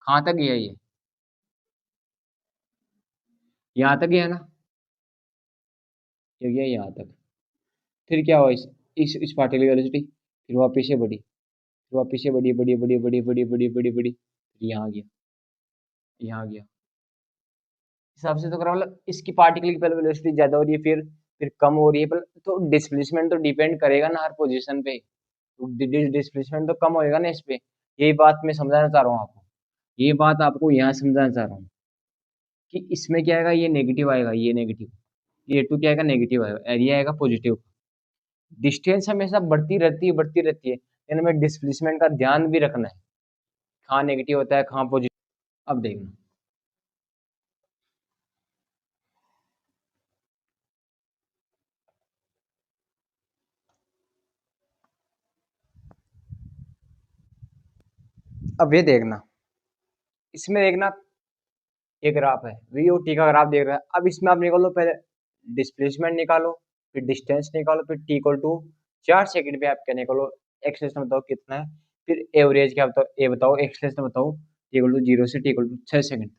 कहाँ तक गया ये? यहाँ तक गया ना, ये गया यहाँ तक। फिर क्या हुआ? इस पार्टिकल की वेलोसिटी फिर वापिस से बढ़ी, फिर वापिस से बढ़ी बढ़ी बढ़ी बढ़ी बढ़ी बढ़ी बढ़ी बढ़ी, फिर यहाँ गया, यहाँ गया, हिसाब से तो करा, मतलब इसकी पार्टिकल की पहले वेलोसिटी ज्यादा हो रही है, फिर कम हो रही है, तो डिस्प्लेसमेंट तो डिपेंड करेगा ना हर पोजीशन पे, तो डिस्प्लेसमेंट तो कम होएगा ना इस पे। यही बात मैं समझाना चाह रहा हूँ आपको, ये बात आपको यहाँ समझाना चाह रहा हूँ कि इसमें क्या आएगा, ये नेगेटिव आएगा, ये नेगेटिव, ये टू क्या आएगा, नेगेटिव आएगा, एरिया आएगा पॉजिटिव। डिस्टेंस हमेशा बढ़ती रहती है, यानी हमें डिस्प्लेसमेंट का ध्यान भी रखना है, कहाँ नेगेटिव होता है कहाँ पॉजिटिव। अब देखना, अब ये देखना, इसमें देखना एक ग्राफ है, वी और टी का ग्राफ देख रहा है। अब इसमें आप निकालो, पहले डिस्प्लेसमेंट निकालो, फिर डिस्टेंस निकालो, फिर टी इक्वल टू 4 सेकंड पे आप क्या निकालो, एक्सलेशन बताओ कितना है, फिर एवरेज क्या बताओ, ए बताओ, एक्सलेशन बताओ, टी इक्वल टू 0 से टी इक्वल टू 6 सेकंड,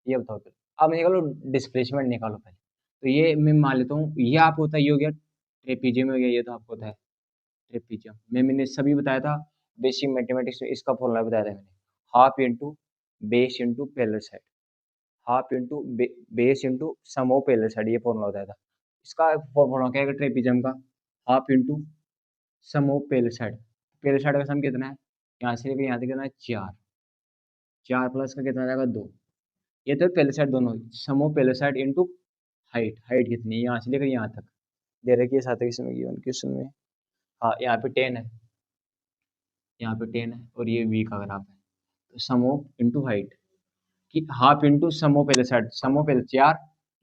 ये बताओ फिर। अब निकालो डिस्प्लेसमेंट निकालो पहले, तो ये मैं मान लेता हूँ, ये आपको होता है, ये हो गया ट्रेपीजियम हो गया, ये तो आपको होता है ट्रेपीजियम, मैंने सभी बताया था, बेसिक मैथमेटिक्स में इसका फॉर्मूला बताया था मैंने, half into base into parallel side, half into base into sum of parallel side, ये फॉर्मूला बताया था। इसका फॉर्मूला क्या है ट्रेपीजियम का, half into sum of parallel side, parallel side का सम कितना है, यहाँ से लेकर यहाँ तक कितना है, 4, 4 प्लस का कितना आ जाएगा, 2, ये तो पेलर साइड दोनों, sum of parallel side into height, height कितनी है यहाँ से लेकर यहाँ तक, दे रखी है साथ इसमें गिवन क्वेश्चन में। हाँ यहाँ पे 10 है, यहाँ पे 10 है, और ये वी का ग्राफ है, तो सम ऑफ इंटू हाइट, कि हाफ इंटू समो पहले साइड, समो पहले 4,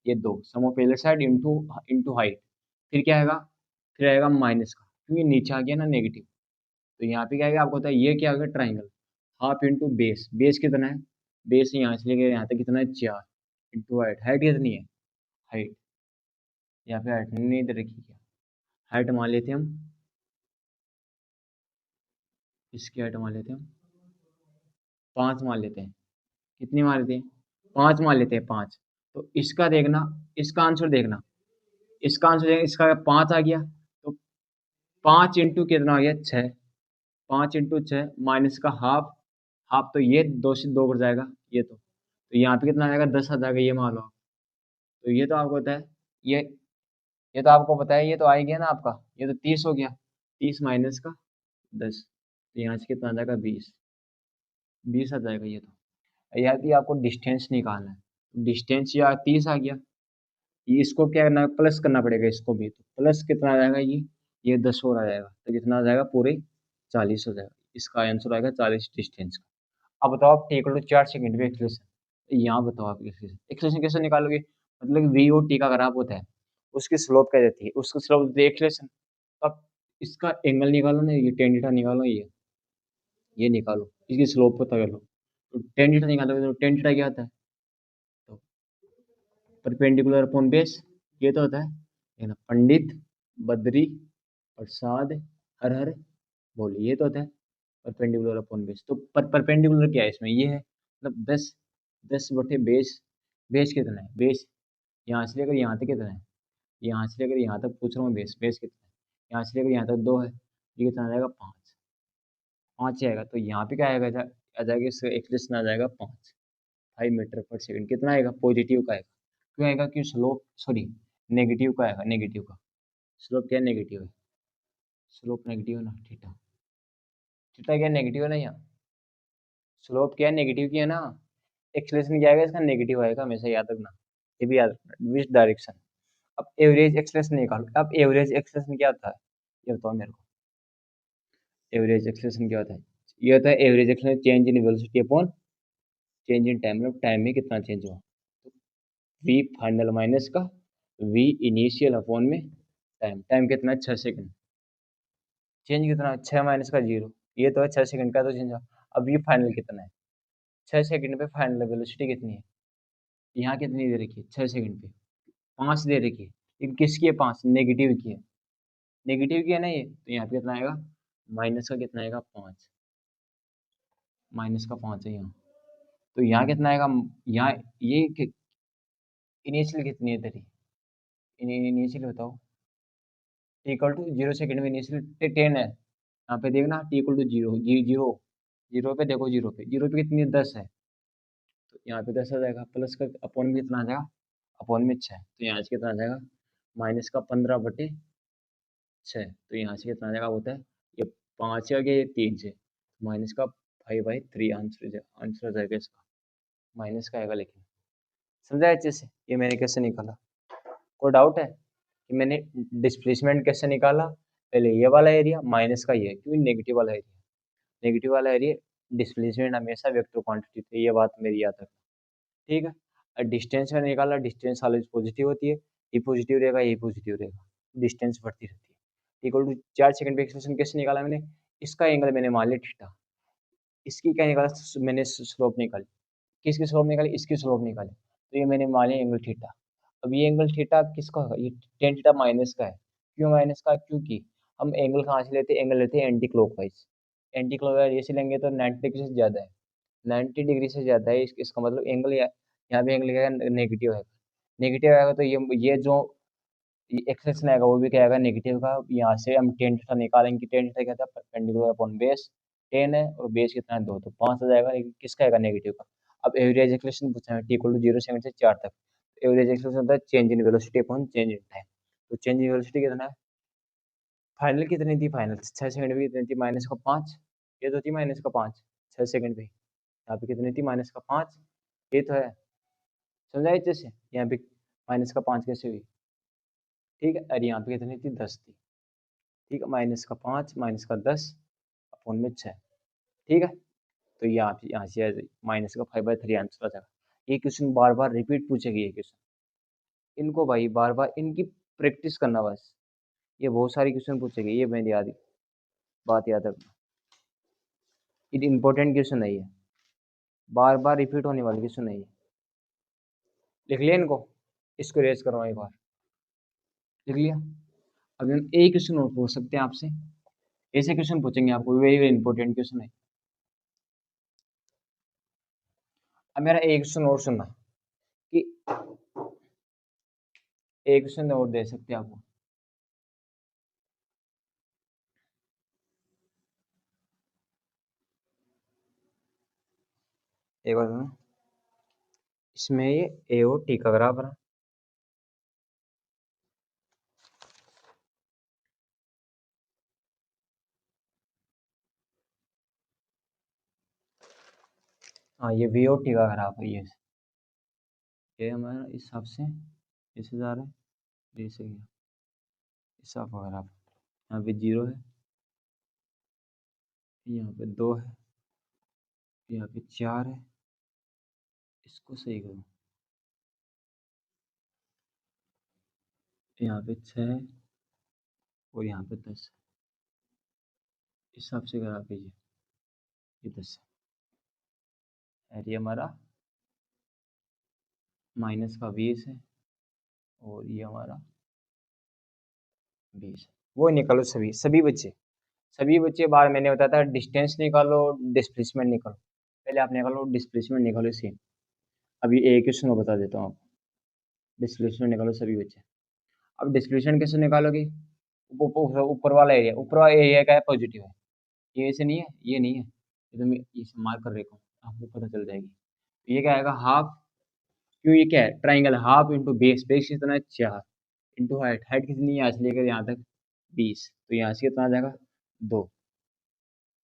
ये 2, समो पहले साइड इंटू इंटू हाइट, फिर क्या आएगा, फिर आएगा माइनस का, क्योंकि नीचे आ गया ना नेगेटिव, तो यहाँ पे क्या आएगा आपको पता है, ये क्या आ गया triangle, half into base, base कितना है, बेस यहाँ से लेके यहाँ तक कितना है, 4 इंटू हाइट, हाइट कितनी है, हाइट यहाँ पे हाइट नहीं दे रखी, क्या हाइट मान लेते हैं हम, इसकी हाइट मान लेते हैं हम 5 मान लेते हैं, कितनी मान लेते हैं, 5 मान लेते हैं, 5, तो इसका देखना, इसका आंसर देखना, इसका आंसर देखना, इसका 5 आ गया, तो 5 इंटू कितना आ गया, 6, 5 इंटू 6 माइनस का हाफ, हाफ तो ये 2 से 2 कट जाएगा, ये तो यहाँ पे कितना आ जाएगा, 10 आ जाएगा, ये मान लो आप। तो ये तो आपको पता है, ये ये तो आपको पता है, ये तो आ ही गया ना आपका, ये तो 30 हो गया, 30 माइनस का 10, तो यहाँ से कितना आ जाएगा, 20, 20 आ जाएगा ये तो। यहाँ की आपको डिस्टेंस निकालना है, डिस्टेंस या 30 आ गया, ये इसको क्या करना है, प्लस करना पड़ेगा इसको भी, तो प्लस कितना आ जाएगा, ये 10 और आ जाएगा, तो कितना आ जाएगा, पूरे 40 हो जाएगा, इसका आंसर आएगा 40 डिस्टेंस का। अब बताओ आप टी इक्वल टू 4 सेकंड पे एक्सलेशन, यहाँ बताओ आप एक्सलेशन, एक्सलेशन कैसे निकालोगे, मतलब वी और टी का ग्राफ होता है, उसकी स्लोप क्या रहती है, उसकी स्लोप देती है एक्सलेशन, तो आप इसका एंगल निकालो ना, ये टेन थीटा निकालो, ये निकालो, इसकी स्लोप पता कर लो, तो टेन थीटा निकालोगे तो टेन थीटा क्या आता है, तो परपेंडिकुलर अपॉन बेस, ये तो होता है ना, पंडित बद्री प्रसाद हर हर बोले, ये तो होता है परपेंडिकुलर अपॉन बेस, तो परपेंडिकुलर क्या है इसमें, ये है, मतलब 10, 10/बेस, बेस कितना है, बेस यहाँ से लेकर यहाँ तक कितना है, यहाँ से लेकर यहाँ तक पूछ रहा हूँ, बेस बेस कितना है, यहाँ से लेकर यहाँ तक 2 है, ये कितना आ जाएगा, 5, 5 आएगा, तो यहाँ पे क्या आएगा, आ जाएगा इसका एक्सलेशन आ जाएगा 5, 5 मीटर पर सेकंड, कितना आएगा, पॉजिटिव का आएगा, क्यों आएगा, क्यों स्लोप, सॉरी नेगेटिव का आएगा, नेगेटिव का, स्लोप क्या नेगेटिव है, स्लोप नेगेटिव है ना, थीटा, थीटा क्या नेगेटिव है ना, यहाँ स्लोप क्या नेगेटिव की है ना, एक्सलेशन क्या आएगा, इसका नेगेटिव आएगा हमेशा, याद रखना, ये भी याद रखना, विच डायरेक्शन। अब एवरेज एक्सलेशन निकालो, अब एवरेज एक्सलेशन क्या होता है, ये बताओ मेरे को, एवरेज एक्सलेशन क्या होता है, ये होता है average acceleration change in velocity upon change in time, मतलब टाइम में कितना चेंज हुआ, वी फाइनल माइनस का वी इनिशियल अपॉन में टाइम, टाइम कितना है, 6 सेकंड, चेंज कितना, 6 माइनस का 0, ये तो है 6 सेकंड का, तो चेंज हुआ। अब वी फाइनल कितना है, 6 सेकंड पे फाइनल वेलोसिटी कितनी है, यहाँ कितनी दे रखी है, 6 सेकंड पे 5 दे रखी है, लेकिन किसकी है 5, नेगेटिव की है, नेगेटिव की है ना ये, तो यहाँ पे कितना आएगा, माइनस का कितना आएगा, 5, माइनस का 5 है यहाँ, तो यहाँ कितना आएगा, यहाँ ये इनिशियल कितनी है तेरी, इनिशियल बताओ, टी इक्वल टू 0 सेकंड में इनिशियल 10 है, यहाँ पे देखना t equal to 0, zero, zero पे देखो, जीरो पे कितनी है, 10 है, तो यहाँ पे 10 आ जाएगा, प्लस का अपॉन में कितना आ जाएगा, अपॉन में 6, तो यहाँ से कितना आ जाएगा, माइनस का 15/6, तो यहाँ से कितना आ जाएगा, होता है ये 5 से आ गया, ये 3 से, माइनस का 5/3 आंसर आ जाएगा इसका, माइनस का आएगा। लेकिन समझा अच्छे से ये मैंने कैसे निकाला? कोई डाउट है कि मैंने डिस्प्लेसमेंट कैसे निकाला? पहले ये वाला एरिया माइनस का, ये क्यों नेगेटिव वाला एरिया, नेगेटिव वाला एरिया डिस्प्लेसमेंट हमेशा वेक्टर क्वांटिटी थी, ये बात मेरी याद रखना। ठीक है, और डिस्टेंस में निकाला, डिस्टेंस ऑलवेज पॉजिटिव होती है, ये पॉजिटिव रहेगा, ये पॉजिटिव रहेगा, डिस्टेंस बढ़ती रहती है। इक्वल टू 4 सेकंड पे एक्सप्रेशन कैसे निकाला मैंने? इसका एंगल मैंने मान लिया थीटा, इसकी क्या निकाला मैंने, स्लोप निकाली। किसकी स्लोप निकाली? इसकी स्लोप निकाली, तो ये मैंने मान लिया एंगल थीटा। अब ये एंगल थीटा किसका होगा? ये टेन थीटा माइनस का है। क्यों माइनस का? क्योंकि हम एंगल कहाँ से लेते हैं? एंगल लेते हैं एंटी क्लॉकवाइज। एंटी क्लॉकवाइज जैसे लेंगे तो 90 डिग्री से ज़्यादा है, 90 डिग्री से ज़्यादा है, इसका मतलब एंगल यहाँ पे एंगल क्या है? नेगेटिव है। नेगेटिव आएगा तो ये जो एक्सेशन आएगा वो भी क्या आएगा? नेगेटिव का। यहाँ से हम टेन थीटा निकालेंगे, टेन थीटा क्या था? परपेंडिकुलर अपॉन बेस, 10 है और बेस कितना है? 2, तो 5 आ जाएगा, लेकिन किसका आएगा? नेगेटिव का। अब एवरेज एक्सेलरेशन पूछा है, t = 0 सेकंड से 4 तक। एवरेज एक्सेलरेशन होता है change in velocity upon change in time, तो चेंज इन वेलोसिटी कितना है? फाइनल कितनी थी? फाइनल 6 सेकंड पे कितनी थी? माइनस का 5, ये तो थी माइनस का 5 6 सेकंड पे। यहाँ पे कितनी थी? माइनस का 5, ये तो है। समझा अच्छे से? यहाँ पे माइनस का 5 कैसे हुई? ठीक है, और यहाँ पे कितनी थी? 10 थी। ठीक है, माइनस का 5 माइनस का 10 अपॉन में 6। ठीक है, तो यहाँ से माइनस का 5/3 आंसर आ जाएगा। ये क्वेश्चन बार बार रिपीट पूछेगी, ये क्वेश्चन इनको भाई बार बार इनकी प्रैक्टिस करना बस। ये बहुत सारी क्वेश्चन पूछेगी, ये मेरी बात याद रखना। ये इंपॉर्टेंट क्वेश्चन है, ये बार बार रिपीट होने वाली क्वेश्चन है ये। लिख लिया इनको, इसको रेज करो एक बार। लिख लिया? अभी हम एक क्वेश्चन और पूछ सकते हैं आपसे, ऐसे क्वेश्चन पूछेंगे आपको, वेरी वेरी इंपॉर्टेंट क्वेश्चन है। अब मेरा एक क्वेश्चन और सुनना, कि एक क्वेश्चन और दे सकते हैं आपको। एक बार सुनो, इसमें ये ए और टी का ग्राफ बना, हाँ ये वी और टी का ग्राफ है, ये हमारा इस हिसाब से ऐसे जा रहा है, ऐसे गया इस हिसाब का ग्राफ। यहाँ पे 0 है, यहाँ पे 2 है, यहाँ पे 4 है, इसको सही करो, यहाँ पे 6 है और यहाँ पे 10 है, इस हिसाब से ग्राफ कीजिए। ये 10 है और ये हमारा माइनस का 20 है और ये हमारा 20 है। वो निकालो सभी सभी बच्चे, सभी बच्चे बाहर मैंने बताया था डिस्टेंस निकालो, डिस्प्लेसमेंट निकालो। पहले आप निकालो डिस्प्लेसमेंट, निकालो इसे। अभी एक क्वेश्चन और बता देता हूँ आपको, डिस्प्लेसमेंट निकालो सभी बच्चे। अब डिस्प्लेसमेंट कैसे निकालोगे? ऊपर वाला एरिया, ऊपर वाला एरिया का है? पॉजिटिव है, ये ऐसे नहीं है, ये नहीं है, ये तो मैं इसे मार्क कर रखा हूँ, आपको पता चल जाएगी। तो ये क्या आएगा? हाफ, क्यों? ये क्या है? Triangle, half into base, base कितना है? 4 इंटू हाइट, हाइट कितनी है? यहाँ से लेकर यहाँ तक 20, तो यहाँ से कितना आ जाएगा? 2।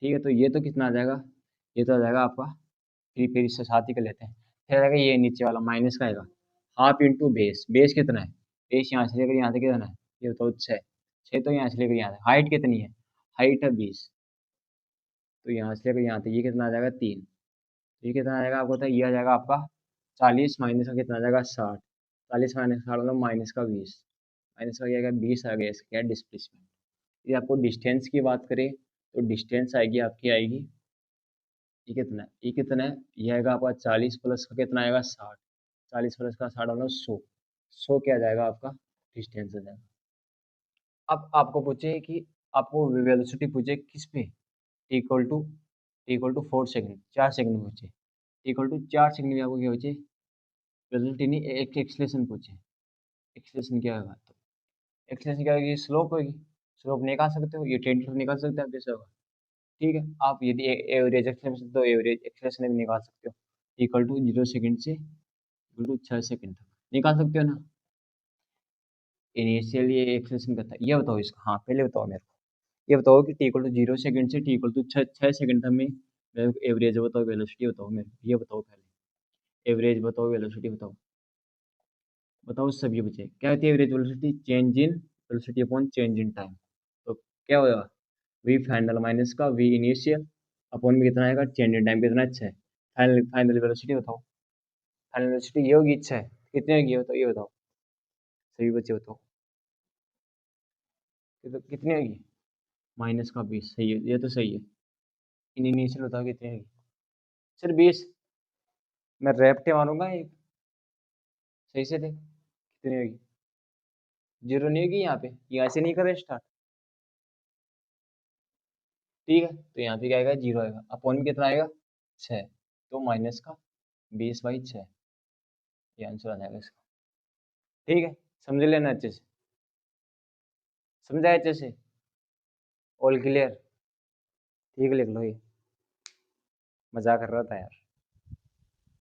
ठीक है, तो ये तो कितना आ जाएगा? ये तो आ जाएगा आपका, फिर इससे साथ ही कर लेते हैं, फिर आएगा ये नीचे वाला माइनस का आएगा, हाफ इंटू बेस, बेस कितना है? बेस यहाँ से लेकर यहाँ तक कितना है? ये बताओ, 6। 6 तो यहाँ से लेकर यहाँ तक, हाइट कितनी है? हाइट है 20, तो यहाँ से लेकर यहाँ तक ये कितना आ जाएगा? 3। ये कितना आ जाएगा आपको? पता है, ये आ जाएगा आपका 40 माइनस का कितना आ जाएगा? 60। 40 माइनस का मतलब माइनस का 20, माइनस का क्या आएगा? 20 आ गया, इसका क्या? डिस्प्लेसमेंट। ये आपको डिस्टेंस की बात करें तो डिस्टेंस आएगी आपकी, आएगी ये कितना है? ये कितना है? ये आएगा आपका 40 प्लस का कितना आएगा? 60। 40 प्लस का 60 मतलब 100। 100 क्या आ जाएगा आपका? डिस्टेंस आ जाएगा। अब आपको पूछे कि आपको वेलोसिटी पूछे किस पे? T equal to 4 second, 4 second पूछे, टी इक्वल टू 4 सेकंड में आपको क्या पूछे? वेलोसिटी नहीं, एक एक्सलेशन पूछे। एक्सलेशन क्या होगा? तो एक्सलेशन क्या होगी? स्लोप होगी। स्लोप निकाल सकते हो, ये 10 निकाल सकते हो आप, कैसे होगा? ठीक है, आप यदि एवरेज एक्सलेशन तो एवरेज एक्सलेशन भी निकाल सकते हो। इक्वल टू 0 सेकंड से इक्वल टू 6 सेकंड तक निकाल सकते हो ना। इनिशियल ये एक्सेशन करता है, ये बताओ इसका। हाँ पहले बताओ मेरे को, ये बताओ कि टी इक्वल टू 0 सेकंड से टी इक्वल टू 6 सेकंड तक में मेरे को एवरेज बताओ, वेलोसिटी बताओ मेरे को, ये बताओ पहले। एवरेज बताओ, वेलोसिटी बताओ, बताओ सब ये बचे। क्या होती है average velocity? Change in velocity upon change in time. तो क्या होगा? वी फाइनल माइनस का वी इनिशियल अपॉन में कितना आएगा? चेंज इन टाइम कितना? 6। फाइनल फाइनल वेलोसिटी बताओ। फाइनल वेलोसिटी ये होगी 6। कितनी होगी बताओ, ये बताओ सभी बच्चे बताओ। तो कितनी होगी? माइनस का 20। सही है, ये तो सही है। इन इनिशियल बताओ कितनी होगी? सिर्फ 20। मैं रैप्टे मारूंगा एक, सही से देख कितनी होगी। जीरो नहीं होगी यहाँ पे, यहाँ से नहीं करे स्टार्ट। ठीक है, तो यहाँ पे क्या आएगा? जीरो आएगा। अपॉन में कितना आएगा? 6। तो माइनस का 20/6, ये आंसर आ जाएगा इसका। ठीक है, समझ लेना अच्छे से। समझा अच्छे से? All clear? ठीक है, लिख लो ये। मजाक कर रहा था यार।